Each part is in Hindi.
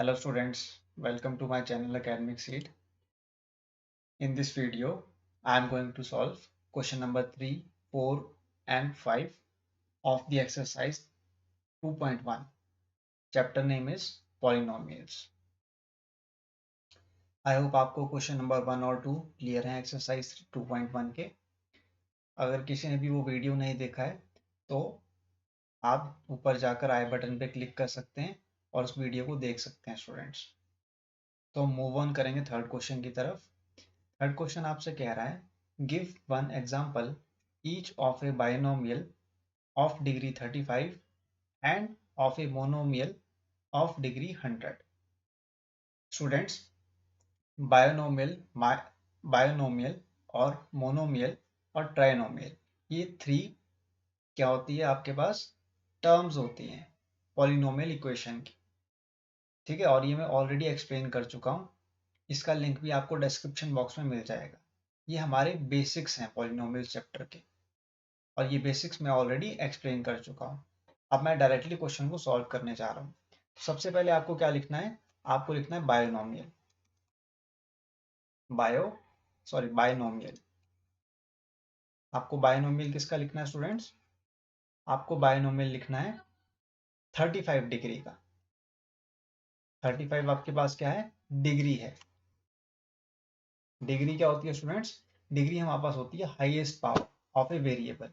Hello students, welcome to my channel Academic Seed. In this video, I am going to solve question number 3, 4 and 5 of the exercise 2.1. Chapter name is Polynomials. I hope आपको क्वेश्चन नंबर 1 और 2 क्लियर है एक्सरसाइज 2.1 के। अगर किसी ने भी वो वीडियो नहीं देखा है तो आप ऊपर जाकर आई बटन पे क्लिक कर सकते हैं और उस वीडियो को देख सकते हैं स्टूडेंट्स। तो मूव ऑन करेंगे थर्ड क्वेश्चन की तरफ। थर्ड क्वेश्चन आपसे कह रहा है give one example each of A binomial of degree 35 end of a monomial of degree 100। Students, binomial binomial और मोनोमियल और ट्राइनोमियल, ये थ्री क्या होती है आपके पास टर्म्स होती हैं पॉलिनोमियल इक्वेशन की। ठीक है, और ये मैं ऑलरेडी एक्सप्लेन कर चुका हूँ, इसका लिंक भी आपको डिस्क्रिप्शन बॉक्स में मिल जाएगा। ये हमारे बेसिक्स हैं पॉलिनोमियल चैप्टर के और ये बेसिक्स मैं ऑलरेडी एक्सप्लेन कर चुका हूँ। अब मैं डायरेक्टली क्वेश्चन को सॉल्व करने जा रहा हूँ। सबसे पहले आपको क्या लिखना है, आपको लिखना है बायनोमियल। बायनोमियल। आपको बायनोमियल किसका लिखना है स्टूडेंट्स? आपको बायनोमियल लिखना है 35 डिग्री का। 35 आपके पास क्या है, डिग्री है। डिग्री क्या होती है स्टूडेंट्स? डिग्री हमारे पास होती है highest power of a variable.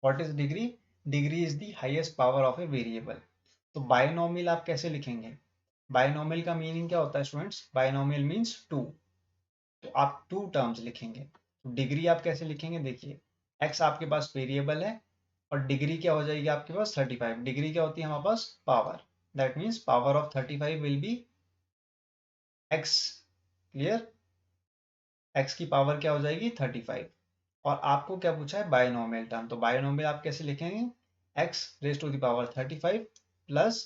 What is degree? Degree is the highest power of a variable. तो बायनोमियल आप कैसे लिखेंगे? बायनोमियल का मीनिंग क्या होता है स्टूडेंट्स? Binomial means to. तो आप टू टर्म्स लिखेंगे। तो डिग्री आप कैसे लिखेंगे? देखिए, एक्स आपके पास वेरिएबल है और डिग्री क्या हो जाएगी आपके पास 35। डिग्री क्या होती है हमारे पास? Power. That means power of 35 will be x. Clear? X की पावर क्या हो जाएगी 35। और आपको क्या पूछा है? Binomial term. तो बायनोमियल आप कैसे लिखेंगे? X raise to the power 35 plus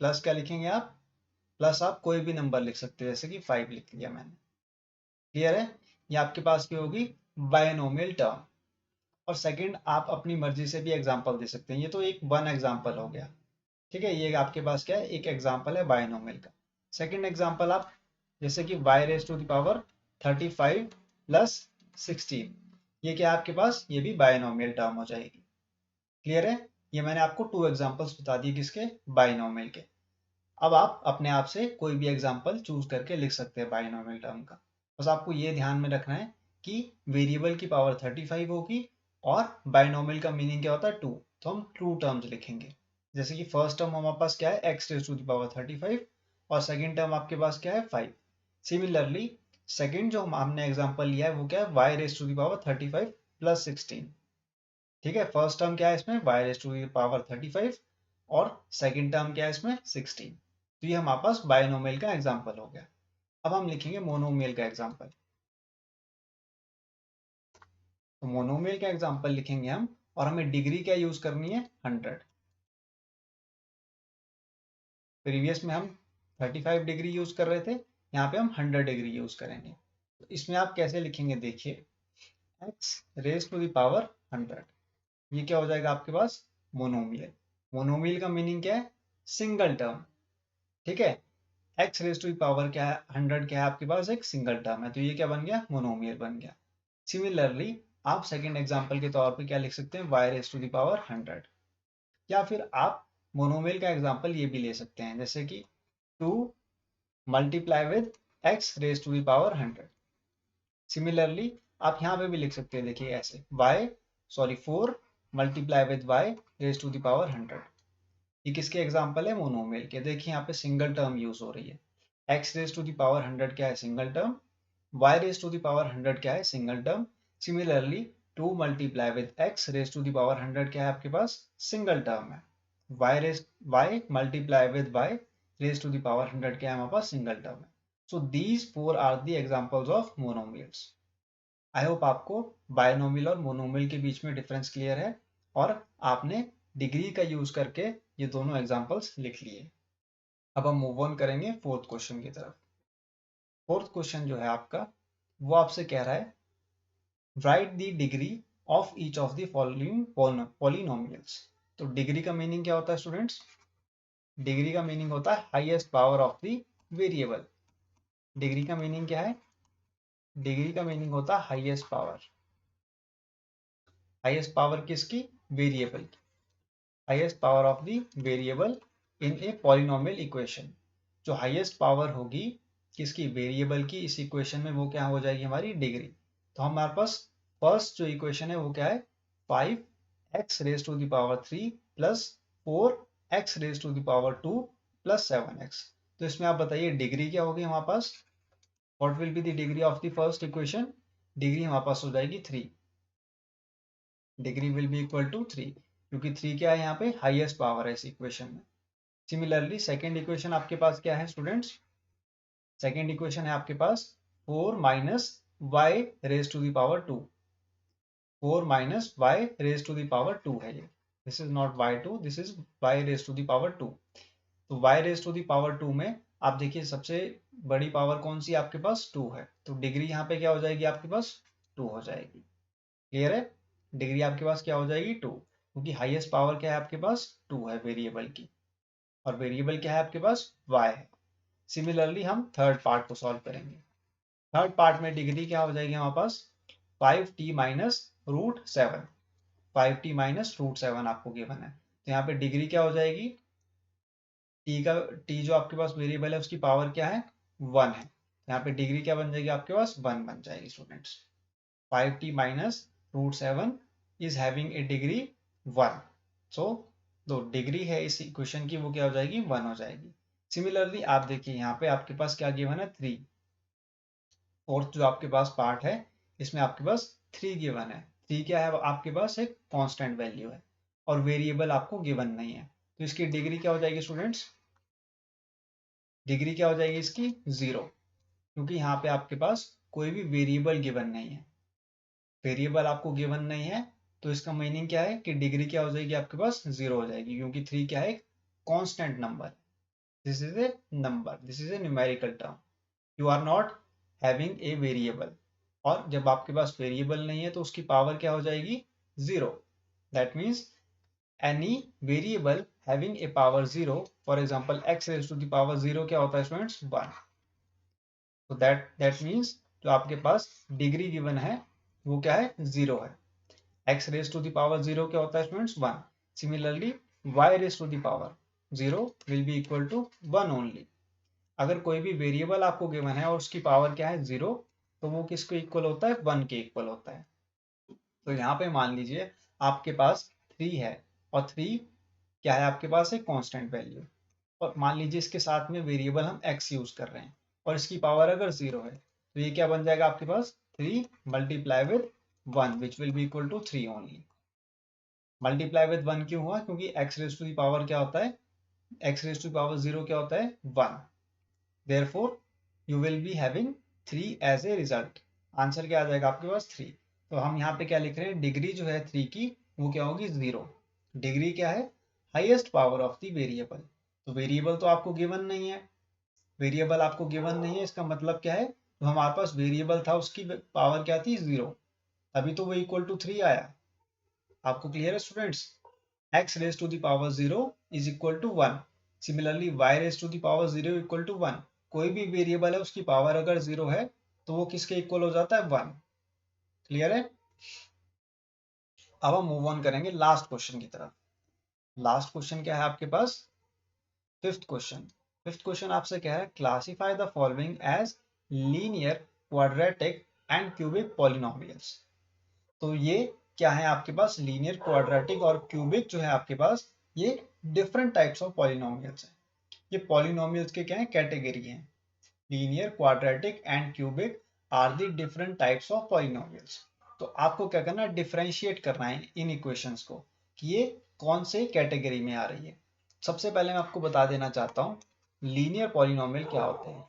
plus क्या लिखेंगे आप? प्लस आप कोई भी नंबर लिख सकते हैं, जैसे कि 5 लिख लिया मैंने। क्लियर है? ये आपके पास क्या होगी? Binomial term. और सेकंड, आप अपनी मर्जी से भी एग्जांपल दे सकते हैं। ये तो एक वन एग्जांपल हो गया। ठीक है, ये आपके पास क्या है, एक एग्जांपल है बायनोमियल का। सेकंड एग्जांपल आप जैसे कि y raise to the power 35 plus 16, ये क्या है आपके पास? ये भी बायनोमियल टर्म हो जाएगी। क्लियर है? ये मैंने आपको टू एग्जांपल्स बता दिए, किसके? बायनोमियल के। अब आप अपने आप से कोई भी एग्जांपल चूज करके लिख सकते हैं बायनोमियल टर्म का। बस आपको ये ध्यान में रखना है कि वेरिएबल की पावर 35 होगी और बायनोमियल का मीनिंग क्या होता है? टू। तो हम टू टर्म्स लिखेंगे। जैसे कि फर्स्ट टर्म हमारे पास क्या है? X raise to the power 35 और सेकंड टर्म आपके पास क्या है? 5। सिमिलरली सेकंड जो हमने एग्जांपल लिया है वो क्या है? Y raise to the power 35 plus 16। ठीक है, फर्स्ट टर्म क्या है इसमें? Y raise to the power 35 और सेकंड टर्म क्या है इसमें? 16। तो ये हमारे पास बायनोमियल का एग्जांपल हो गया। अब हम लिखेंगे मोनोमियल का एग्जांपल। तो मोनोमियल का एग्जांपल लिखेंगे हम, और हमें डिग्री क्या यूज करनी है? 100। प्रीवियस में हम 35 डिग्री यूज कर रहे थे, यहाँ पे हम 100 डिग्री यूज करेंगे। तो इसमें आप कैसे लिखेंगे? देखिए, x raise to the power 100, ये क्या हो जाएगा आपके पास? मोनोमियल। मोनोमियल का मीनिंग क्या है? Single term. ठीक है, x raise to the power क्या है? 100 क्या है आपके पास? एक सिंगल टर्म है, तो ये क्या बन गया? मोनोमियल बन गया। सिमिलरली आप सेकंड एग्जांपल के तौर पे क्या लिख सकते हैं? y raise to the power 100। या फिर आप मोनोमियल का एग्जांपल ये भी ले सकते हैं, जैसे कि 2 multiply with x raise to the power 100। Similarly आप यहाँ पे भी लिख सकते हैं, देखिए ऐसे 4 multiply with y raise to the power 100। ये किसके एग्जांपल है? मोनोमियल के। देखिए यहाँ पे सिंगल टर्म यूज हो रही है। x raise to the power 100 क्या है? Single term. y raise to the power 100 क्या है? Single term. Similarly 2 multiply with x raise to the power 100 क्या है आपके पास? सिंगल टर्म है। y multiply with y raise to the power 100 क्या है हमारे पास? सिंगल टर्म है। So these four are the examples of monomials. I hope आपको बायनोमियल और मोनोमियल के बीच में डिफरेंस क्लियर है और आपने डिग्री का यूज करके ये दोनों एग्जांपल्स लिख लिए। अब हम मूव ऑन करेंगे फोर्थ क्वेश्चन की तरफ। फोर्थ क्वेश्चन जो है आपका, वो आपसे कह रहा है right the degree of each of the following polynomials. तो डिग्री का मीनिंग क्या होता है स्टूडेंट्स? डिग्री का मीनिंग होता है highest power of the variable. Degree का मीनिंग क्या है? डिग्री का मीनिंग होता है हाईएस्ट पावर। हाईएस्ट पावर किसकी? वेरिएबल की। Highest power of the variable in a polynomial equation. जो हाईएस्ट पावर होगी किसकी? वेरिएबल की, इस इक्वेशन में वो क्या हो जाएगी? हमारी डिग्री। तो हमारे पास फर्स्ट जो इक्वेशन है वो क्या है? 5x raise to the power 3 plus 4x raise to the power 2 plus 7x। तो इसमें आप बताइए डिग्री क्या होगी हमारे पास? What will be the degree of the first equation? Degree हमारे पास हो जाएगी 3। Degree will be equal to 3, क्योंकि 3 क्या है यहाँ पे? हाईएस्ट पावर है इस इक्वेशन में। सिमिलरली सेकेंड इक्वेशन आपके पास क्या है स्टूडेंट्स? सेकेंड इक्वेशन है आपके पास 4 minus y raise to the power 2। 4 minus y raise to the power 2 है ये। This is not y2, this is y raise to the power 2। तो y raise to the power 2 में आप देखिए सबसे बड़ी पावर कौन सी आपके पास? 2 है। तो डिग्री यहाँ पे क्या हो जाएगी आपके पास? 2 हो जाएगी। क्लियर है? डिग्री आपके पास क्या हो जाएगी? 2, क्योंकि हाईएस्ट पावर क्या है आपके पास? 2 है वेरिएबल की, और वेरिएबल क्या है आपके पास? y है। सिमिलरली हम थर्ड पार्ट को सॉल्व करेंगे। थर्ड पार्ट में डिग्री क्या हो जाएगी हमारे पास? 5t minus root 7। 5t minus root 7 आपको गिवन है। तो यहाँ पे डिग्री क्या हो जाएगी? t जो आपके पास वेरिएबल है उसकी पावर क्या है? 1 है। यहाँ पे डिग्री क्या बन जाएगी आपके पास? 1 बन जाएगी students. 5t minus root 7 is having a degree 1। So जो डिग्री है इस इक्वेशन की वो क्या हो जाएगी? 1 हो जाएगी। सिमिलरली आप देखिए यहाँ पे आपके पास क्या गिवन है? 3। फोर्थ जो आपके पास पार्ट है इसमें आपके पास 3 गिवन है। 3 क्या है आपके पास? एक कांस्टेंट वैल्यू है, और वेरिएबल आपको गिवन नहीं है। तो इसकी डिग्री क्या हो जाएगी स्टूडेंट्स? डिग्री क्या हो जाएगी इसकी? 0, क्योंकि यहाँ पे आपके पास कोई भी वेरिएबल गिवन नहीं है। वेरिएबल आपको गिवन नहीं है, तो इसका मीनिंग क्या है कि डिग्री क्या हो जाएगी आपके पास? 0 हो जाएगी, क्योंकि 3 क्या है? एक constant number. This is a number, this is a numerical term. You are not having a variable, और जब आपके पास वेरिएबल नहीं है तो उसकी पावर क्या हो जाएगी? 0। That means any variable having a power 0, for example x raise to the power 0 क्या होता है स्टूडेंट्स? 1। तो दैट मीन्स जो आपके पास डिग्री गिवन है वो क्या है? 0 है। x raise to the power 0 क्या होता है students? 1। Similarly y raise to the power 0 will be equal to 1 only. अगर कोई भी वेरिएबल आपको गिवन है और उसकी पावर क्या है? 0, तो वो किसको इक्वल होता है? 1 के इक्वल होता है। तो यहाँ पे मान लीजिए आपके पास 3 है, और 3 क्या है आपके पास? एक कांस्टेंट वैल्यू, और मान लीजिए इसके साथ में वेरिएबल हम x यूज कर रहे हैं, और इसकी पावर अगर 0 है, तो ये क्या बन जाएगा आपके पास? 3 multiply with 1 which will be equal to 3 only. Multiply with 1 क्यों हुआ? क्योंकि x raise to the power क्या होता है? x raise to the power 0 क्या होता है? 1। Therefore, you will be having 3 as a result. Answer क्या आ जाएगा आपके पास? 3। तो हम यहाँ पे क्या लिख रहे हैं? डिग्री जो है 3 की वो क्या होगी? 0। डिग्री क्या है? Highest power of the variable. तो वेरिएबल तो आपको गिवन नहीं है। वेरिएबल आपको गिवन नहीं है, इसका मतलब क्या है? तो हमारे पास वेरिएबल था उसकी पावर क्या थी? 0। अभी तो वो इक्वल टू 3 आया। आपको क्लियर है students? x raise to the power 0 is equal to 1। Similarly y raise to the power 0 equal to 1। कोई भी वेरिएबल है उसकी पावर अगर 0 है तो वो किसके इक्वल हो जाता है? 1। क्लियर है? अब हम मूव ऑन करेंगे लास्ट क्वेश्चन की तरफ। लास्ट क्वेश्चन क्या है आपके पास? Fifth question. फिफ्थ क्वेश्चन आपसे क्या है? Classify the following as linear, quadratic and cubic polynomials. तो ये क्या है आपके पास? लीनियर, क्वाड्रेटिक और क्यूबिक जो है आपके पास, ये डिफरेंट टाइप्स ऑफ पॉलिनोमियल्स हैं। ये पॉलिनोमियल्स के क्या है? कैटेगरी हैं। Linear, quadratic and cubic are the different types of polynomials. तो आपको क्या करना है? डिफरेंशिएट करना है इन इक्वेशंस को कि ये कौन से कैटेगरी में आ रही है। सबसे पहले मैं आपको बता देना चाहता हूँ लीनियर पॉलिनोमियल क्या होते हैं।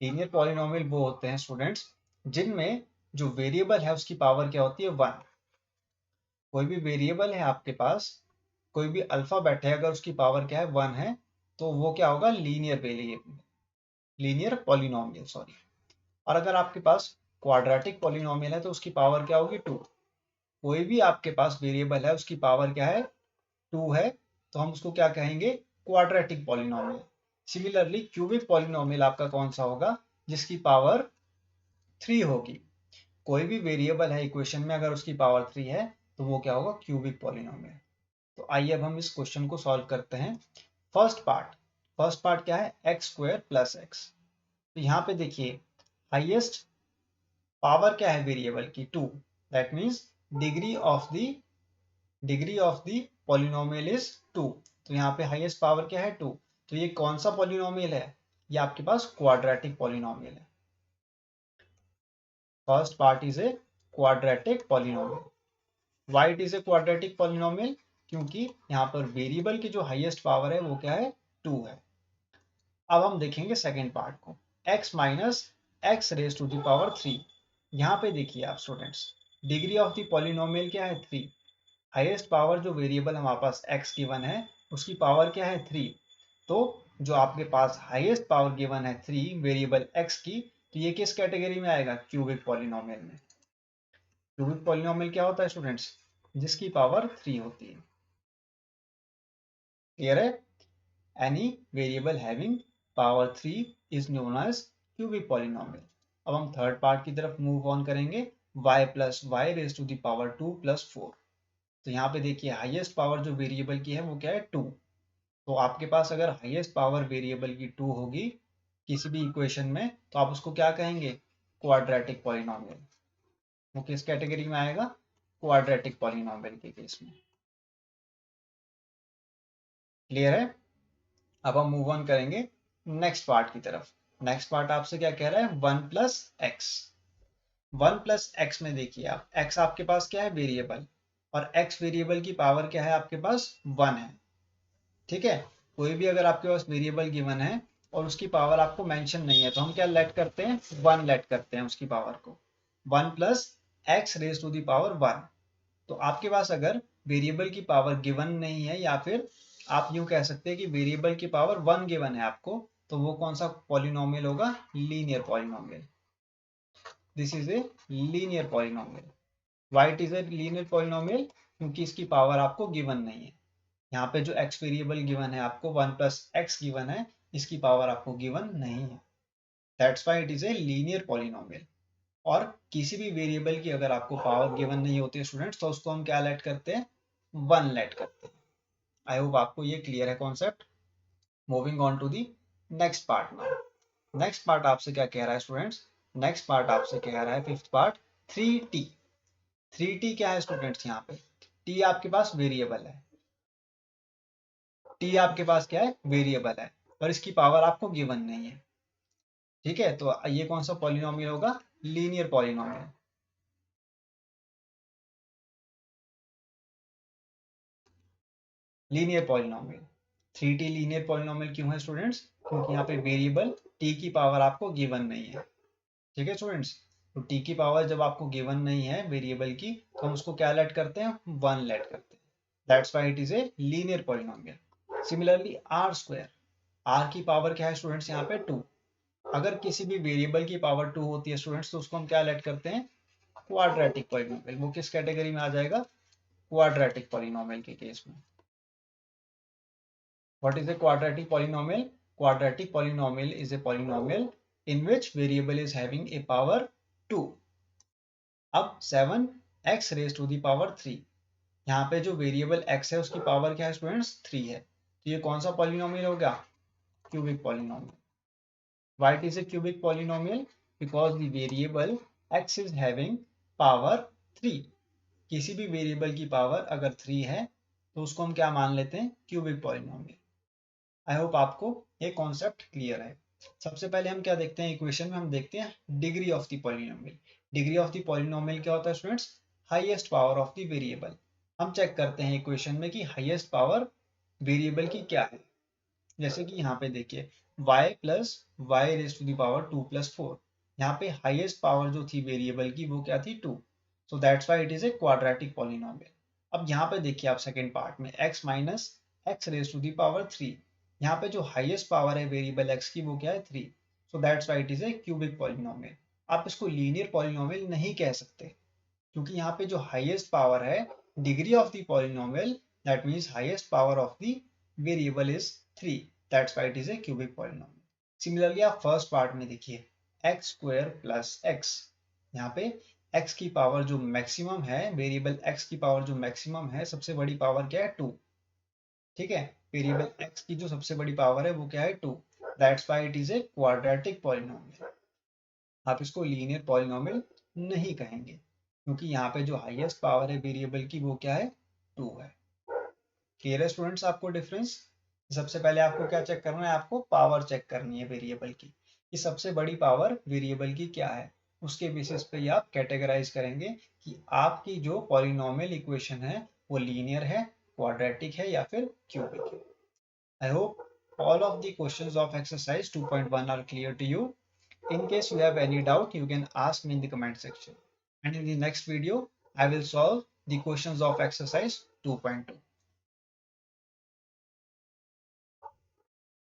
लीनियर पॉलिनोमियल वो होते हैं स्टूडेंट्स जिनमें जो वेरिएबल है उसकी पावर क्या होती है? 1। कोई भी वेरिएबल है आपके पास, कोई भी अल्फाबेट है, अगर उसकी पावर क्या है? 1 है, तो वो क्या होगा? Linear variable, linear polynomial sorry. और अगर आपके पास क्वाड्रेटिक पॉलिनोमियल है तो उसकी पावर क्या होगी? 2। कोई भी आपके पास वेरिएबल है उसकी पावर क्या है? 2 है, तो हम उसको क्या कहेंगे? Quadratic polynomial. Similarly cubic polynomial आपका कौन सा होगा, जिसकी पावर 3 होगी। कोई भी वेरिएबल है इक्वेशन में अगर उसकी पावर 3 है तो वो क्या होगा, क्यूबिक पॉलिनोमियल। तो आइए अब हम इस क्वेश्चन को सॉल्व करते हैं। फर्स्ट पार्ट क्या है, एक्स स्क्वायर प्लस एक्स। तो यहाँ पे देखिए हाईएस्ट पावर क्या है वेरिएबल की, 2। That means degree of the polynomial is 2। तो यहाँ पे हाईएस्ट पावर क्या है, 2। तो ये कौन सा पॉलिनोमियल है, ये आपके पास क्वाड्रेटिक पॉलिनोमियल है। First part is a quadratic polynomial. Why it is a quadratic polynomial? क्योंकि यहाँ पर वेरिएबल की जो हाईएस्ट पावर है वो क्या है, 2 है। अब हम देखेंगे सेकेंड पार्ट को, x minus x raise to the power 3। यहाँ पे देखिए आप students, degree of the polynomial क्या है, 3। हाईएस्ट पावर जो वेरिएबल हमारे पास x गिवन है उसकी पावर क्या है, 3। तो जो आपके पास हाईएस्ट पावर गिवन है 3 वेरिएबल x की, तो ये किस कैटेगरी में आएगा, क्यूबिक पॉलिनोमियल में। क्यूबिक पॉलिनोमियल क्या होता है स्टूडेंट्स, जिसकी पावर 3 होती है। क्लियर है, any variable having power 3 is known as cubic polynomial. अब हम थर्ड पार्ट की तरफ मूव ऑन करेंगे, y plus y raise to the power 2 plus 4। तो यहाँ पे देखिए हाईएस्ट पावर जो वेरिएबल की है वो क्या है, 2। तो आपके पास अगर हाईएस्ट पावर वेरिएबल की 2 होगी किसी भी इक्वेशन में, तो आप उसको क्या कहेंगे, क्वाड्रेटिक पॉलिनोमियल। वो किस कैटेगरी में आएगा, क्वाड्रेटिक पॉलिनोमियल के केस में। क्लियर है, अब हम मूव ऑन करेंगे नेक्स्ट पार्ट की तरफ। नेक्स्ट पार्ट आपसे क्या कह रहा है, 1 प्लस एक्स। 1 प्लस एक्स में देखिए आप, एक्स आपके पास क्या है, वेरिएबल, और एक्स वेरिएबल की पावर क्या है आपके पास, 1 है। ठीक है, कोई भी अगर आपके पास वेरिएबल गिवन है और उसकी पावर आपको मेंशन नहीं है तो हम क्या लेट करते हैं, 1 लेट करते हैं उसकी पावर को। 1 plus x raise to the power 1। तो आपके पास अगर वेरिएबल की पावर गिवन नहीं है, या फिर आप यूं कह सकते हैं कि वेरिएबल की पावर 1 गिवन है आपको, तो वो कौन सा पॉलिनोमियल होगा, linear polynomial. This is a linear polynomial. Why it is a linear polynomial, क्योंकि इसकी पावर आपको गिवन नहीं है। यहाँ पे जो एक्स वेरिएबल गिवन है आपको, 1 प्लस एक्स गिवन है, इसकी पावर आपको गिवन नहीं है। That's why it is a linear polynomial. और किसी भी वेरिएबल की अगर आपको पावर गिवन नहीं होती है स्टूडेंट्स, तो उसको हम क्या लेट करते हैं, 1 लेट करते हैं। आई होप आपको ये क्लियर है concept. Moving on to the next part now. Next part आपसे क्या कह रहा है स्टूडेंट्स, नेक्स्ट पार्ट आपसे कह रहा है फिफ्थ पार्ट, 3t। 3t क्या है स्टूडेंट्स, यहाँ पे t आपके पास वेरिएबल है। t आपके पास क्या है, वेरिएबल है, और इसकी पावर आपको गिवन नहीं है। ठीक है, तो ये कौन सा पॉलिनोमियल होगा, linear polynomial. Linear polynomial. 3t linear polynomial क्यों है स्टूडेंट्स, क्योंकि यहाँ पे वेरिएबल t की पावर आपको गिवन नहीं है। ठीक है स्टूडेंट्स, तो t की पावर जब आपको गिवन नहीं है वेरिएबल की, तो हम उसको क्या लेट करते हैं, 1 लेट करते हैं। That's why it is a linear polynomial. Similarly r square, r की पावर क्या है स्टूडेंट्स, यहाँ पे 2। अगर किसी भी वेरिएबल की पावर 2 होती है स्टूडेंट्स, तो उसको हम क्या लेट करते हैं, क्वाड्रेटिक पॉलिनोमियल। वो किस कैटेगरी में आ जाएगा, क्वाड्रेटिक पॉलिनोमियल के केस में। What is a quadratic polynomial? Quadratic polynomial is a polynomial in which variable is having a power 2. अब 7x raised to the power 3, यहाँ पे जो वेरिएबल x है उसकी पावर क्या है स्टूडेंट्स, 3 है। तो ये कौन सा पॉलिनोमियल होगा, cubic polynomial. Why it is a cubic polynomial? Because the variable x is having power 3. किसी भी वेरिएबल की पावर अगर 3 है तो उसको हम क्या मान लेते हैं, क्यूबिक पॉलिनोमियल। आई होप आपको ये कॉन्सेप्ट क्लियर है। सबसे पहले हम क्या देखते हैं, इक्वेशन में हम देखते हैं degree of the polynomial. Degree of the polynomial क्या होता है students, highest power of the variable. हम चेक करते हैं इक्वेशन में कि हाईएस्ट पावर वेरिएबल की क्या है। जैसे कि यहाँ पे देखिए y plus y raise to the power 2 plus 4। यहाँ पे हाईएस्ट पावर जो थी वेरिएबल की वो क्या थी, 2। So that's why it is a quadratic polynomial. अब यहाँ पे देखिए आप सेकेंड पार्ट में x minus x raise to the power 3। यहाँ पे जो हाईएस्ट पावर है वेरिएबल x की वो क्या है, 3। So that's why it is a cubic polynomial. आप इसको लीनियर पॉलिनोमियल नहीं कह सकते, क्योंकि यहाँ पे जो हाईएस्ट पावर है degree of the polynomial, that means highest power of the variable is 3, that's why it is a cubic polynomial. Similarly आप फर्स्ट पार्ट में देखिए एक्स स्क्वायर प्लस एक्स, यहाँ पे x की पावर जो मैक्सिमम है, वेरिएबल x की पावर जो मैक्सिमम है, सबसे बड़ी पावर क्या है 2, ठीक है। वेरिएबल x की जो सबसे बड़ी पावर है वो क्या है 2, that's why it is a quadratic polynomial. आप इसको लीनियर पॉलिनोमियल नहीं कहेंगे क्योंकि यहाँ पे जो हाईएस्ट पावर है वेरिएबल की वो क्या है 2 है। क्लियर है स्टूडेंट्स आपको डिफरेंस? सबसे पहले आपको क्या चेक करना है, आपको पावर चेक करनी है वेरिएबल की कि सबसे बड़ी पावर वेरिएबल की क्या है। उसके बेसिस पे ही आप कैटेगराइज करेंगे कि आपकी जो पॉलिनोमियल इक्वेशन है वो लीनियर है, क्वाड्रेटिक है या फिर क्यूबिक है। I hope all of the questions of exercise 2.1 are clear to you. In case you have any doubt, you can ask me in the comment section. And in the next video, I will solve the questions of exercise 2.2.